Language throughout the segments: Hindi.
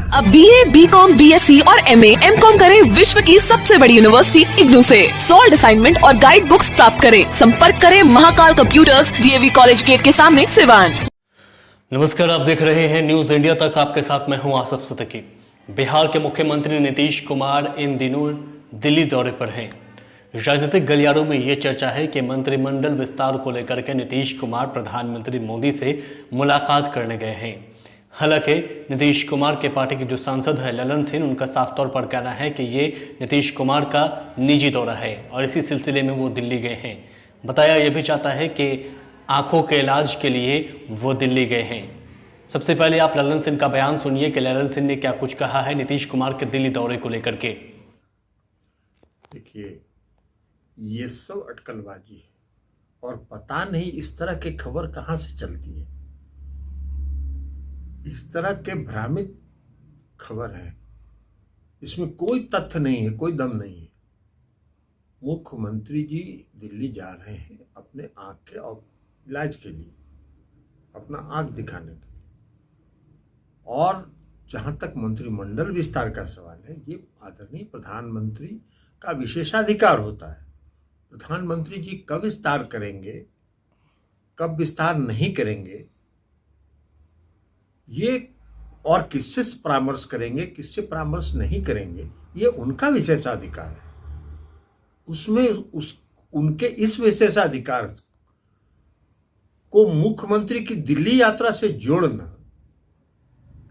अब BA, BCom, BSc और MA, MCom करें विश्व की सबसे बड़ी यूनिवर्सिटी इग्नू से। सॉल्ड असाइनमेंट और गाइड बुक्स प्राप्त करें। संपर्क करें Mahakal computers, DAV college gate के सामने, सिवान। नमस्कार, आप देख रहे हैं न्यूज इंडिया तक। आपके साथ मैं हूं आसिफ सिद्दीकी। बिहार के मुख्यमंत्री नीतीश कुमार इन दिनों दिल्ली दौरे पर हैं। राजनीतिक गलियारों में ये चर्चा है कि मंत्रिमंडल विस्तार को लेकर के नीतीश कुमार प्रधानमंत्री मोदी से मुलाकात करने गए हैं। हालांकि नीतीश कुमार के पार्टी के जो सांसद है ललन सिंह, उनका साफ तौर पर कहना है कि ये नीतीश कुमार का निजी दौरा है और इसी सिलसिले में वो दिल्ली गए हैं। बताया यह भी जाता है कि आंखों के इलाज के लिए वो दिल्ली गए हैं। सबसे पहले आप ललन सिंह का बयान सुनिए कि ललन सिंह ने क्या कुछ कहा है नीतीश कुमार के दिल्ली दौरे को लेकर के। देखिए, ये सब अटकलबाजी है और पता नहीं इस तरह की खबर कहां से चलती है। इस तरह के भ्रामित खबर है, इसमें कोई तथ्य नहीं है, कोई दम नहीं है। मुख्यमंत्री जी दिल्ली जा रहे हैं अपने आंख के और इलाज के लिए, अपना आंख दिखाने के लिए। और जहां तक मंत्रिमंडल विस्तार का सवाल है, ये आदरणीय प्रधानमंत्री का विशेषाधिकार होता है। प्रधानमंत्री जी कब विस्तार करेंगे, कब विस्तार नहीं करेंगे, ये और किससे परामर्श करेंगे, किससे परामर्श नहीं करेंगे, ये उनका विशेषाधिकार है। उसमें उनके इस विशेषाधिकार को मुख्यमंत्री की दिल्ली यात्रा से जोड़ना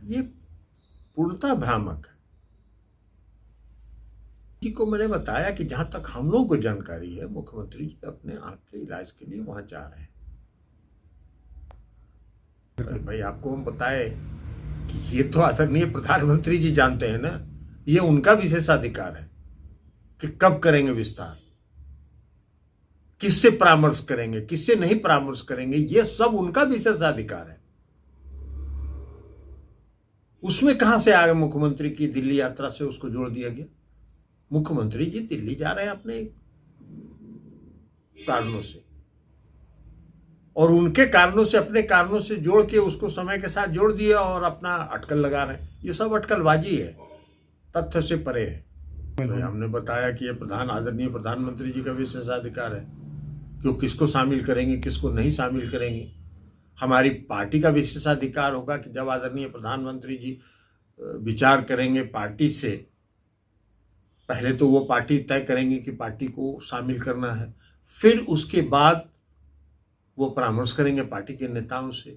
ये पूर्णतः भ्रामक है। जी को मैंने बताया कि जहां तक हम लोगों को जानकारी है, मुख्यमंत्री जी अपने आंख के इलाज के लिए वहां जा रहे हैं। भाई, आपको हम बताए कि ये तो आदरणीय प्रधानमंत्री जी जानते हैं ना, ये उनका विशेषाधिकार है कि कब करेंगे विस्तार, किससे परामर्श करेंगे, किससे नहीं परामर्श करेंगे, ये सब उनका विशेषाधिकार है। उसमें कहां से आ गए मुख्यमंत्री की दिल्ली यात्रा से उसको जोड़ दिया गया। मुख्यमंत्री जी दिल्ली जा रहे हैं अपने कारणों से, और उनके कारणों से, अपने कारणों से जोड़ के उसको समय के साथ जोड़ दिया और अपना अटकल लगा रहे हैं। ये सब अटकलबाजी है, तथ्य से परे है। तो हमने बताया कि ये आदरणीय प्रधानमंत्री जी का विशेषाधिकार है कि वो किसको शामिल करेंगे, किसको नहीं शामिल करेंगे। हमारी पार्टी का विशेषाधिकार होगा कि जब आदरणीय प्रधानमंत्री जी विचार करेंगे पार्टी से, पहले तो वो पार्टी तय करेंगे कि पार्टी को शामिल करना है, फिर उसके बाद वो परामर्श करेंगे पार्टी के नेताओं से।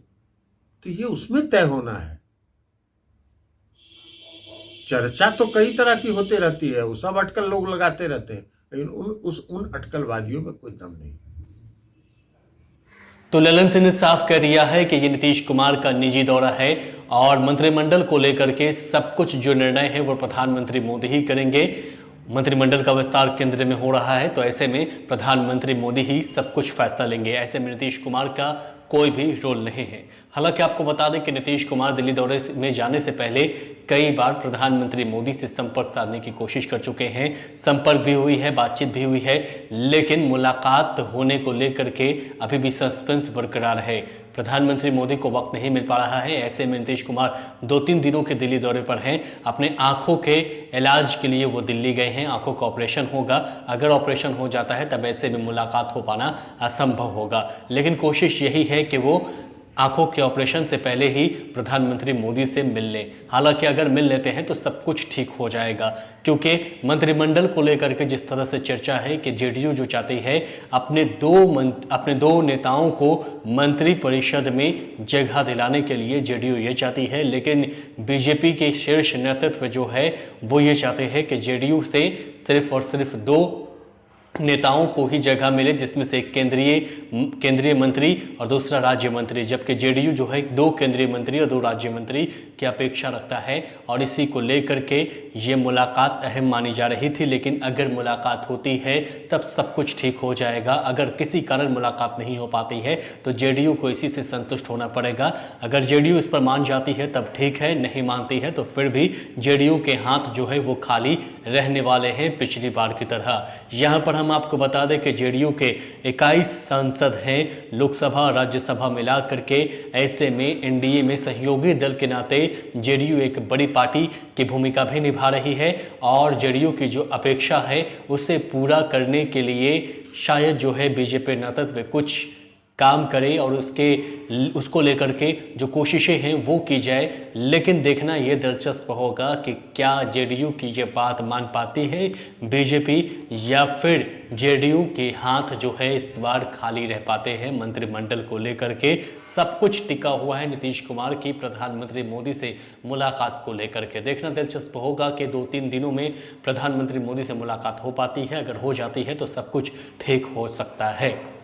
तो ये उसमें तय होना है। चर्चा तो कई तरह की होती रहती है, वो सब अटकल लोग लगाते रहते हैं, लेकिन उन अटकलबाजियों में कोई दम नहीं। तो ललन सिंह ने साफ कह दिया है कि ये नीतीश कुमार का निजी दौरा है और मंत्रिमंडल को लेकर के सब कुछ जो निर्णय है वो प्रधानमंत्री मोदी ही करेंगे। मंत्रिमंडल का विस्तार केंद्र में हो रहा है, तो ऐसे में प्रधानमंत्री मोदी ही सब कुछ फैसला लेंगे। ऐसे में नीतीश कुमार का कोई भी रोल नहीं है। हालांकि आपको बता दें कि नीतीश कुमार दिल्ली दौरे में जाने से पहले कई बार प्रधानमंत्री मोदी से संपर्क साधने की कोशिश कर चुके हैं। संपर्क भी हुई है, बातचीत भी हुई है, लेकिन मुलाकात होने को लेकर के अभी भी सस्पेंस बरकरार है। प्रधानमंत्री मोदी को वक्त नहीं मिल पा रहा है। ऐसे में नीतीश कुमार 2-3 दिनों के दिल्ली दौरे पर हैं। अपने आंखों के इलाज के लिए वो दिल्ली गए हैं। आंखों का ऑपरेशन होगा, अगर ऑपरेशन हो जाता है तब ऐसे में मुलाकात हो पाना असंभव होगा। लेकिन कोशिश यही है कि वो आंखों के ऑपरेशन से पहले ही प्रधानमंत्री मोदी से मिल लें। हालांकि अगर मिल लेते हैं तो सब कुछ ठीक हो जाएगा, क्योंकि मंत्रिमंडल को लेकर के जिस तरह से चर्चा है कि जेडीयू जो चाहती है अपने दो नेताओं को मंत्री परिषद में जगह दिलाने के लिए जेडीयू ये चाहती है, लेकिन बीजेपी के शीर्ष नेतृत्व जो है वो ये चाहते हैं कि जेडीयू से सिर्फ और सिर्फ 2 नेताओं को ही जगह मिले, जिसमें से एक केंद्रीय मंत्री और दूसरा राज्य मंत्री, जबकि जेडीयू जो है 2 केंद्रीय मंत्री और 2 राज्य मंत्री की अपेक्षा रखता है। और इसी को लेकर के ये मुलाकात अहम मानी जा रही थी, लेकिन अगर मुलाकात होती है तब सब कुछ ठीक हो जाएगा। अगर किसी कारण मुलाकात नहीं हो पाती है तो जेडीयू को इसी से संतुष्ट होना पड़ेगा। अगर जेडीयू इस पर मान जाती है तब ठीक है, नहीं मानती है तो फिर भी जेडीयू के हाथ जो है वो खाली रहने वाले हैं पिछली बार की तरह। यहाँ पर हम हम आपको बता दें कि जेडीयू के 21 सांसद हैं लोकसभा और राज्यसभा मिला करके। ऐसे में एनडीए में सहयोगी दल के नाते जेडीयू एक बड़ी पार्टी की भूमिका भी निभा रही है और जेडीयू की जो अपेक्षा है उसे पूरा करने के लिए शायद जो है बीजेपी नेतृत्व कुछ काम करे और उसको लेकर के जो कोशिशें हैं वो की जाए। लेकिन देखना ये दिलचस्प होगा कि क्या जेडीयू की ये बात मान पाती है बीजेपी या फिर जेडीयू के हाथ जो है इस बार खाली रह पाते हैं मंत्रिमंडल को लेकर के। सब कुछ टिका हुआ है नीतीश कुमार की प्रधानमंत्री मोदी से मुलाकात को लेकर के। देखना दिलचस्प होगा कि 2-3 दिनों में प्रधानमंत्री मोदी से मुलाकात हो पाती है। अगर हो जाती है तो सब कुछ ठीक हो सकता है।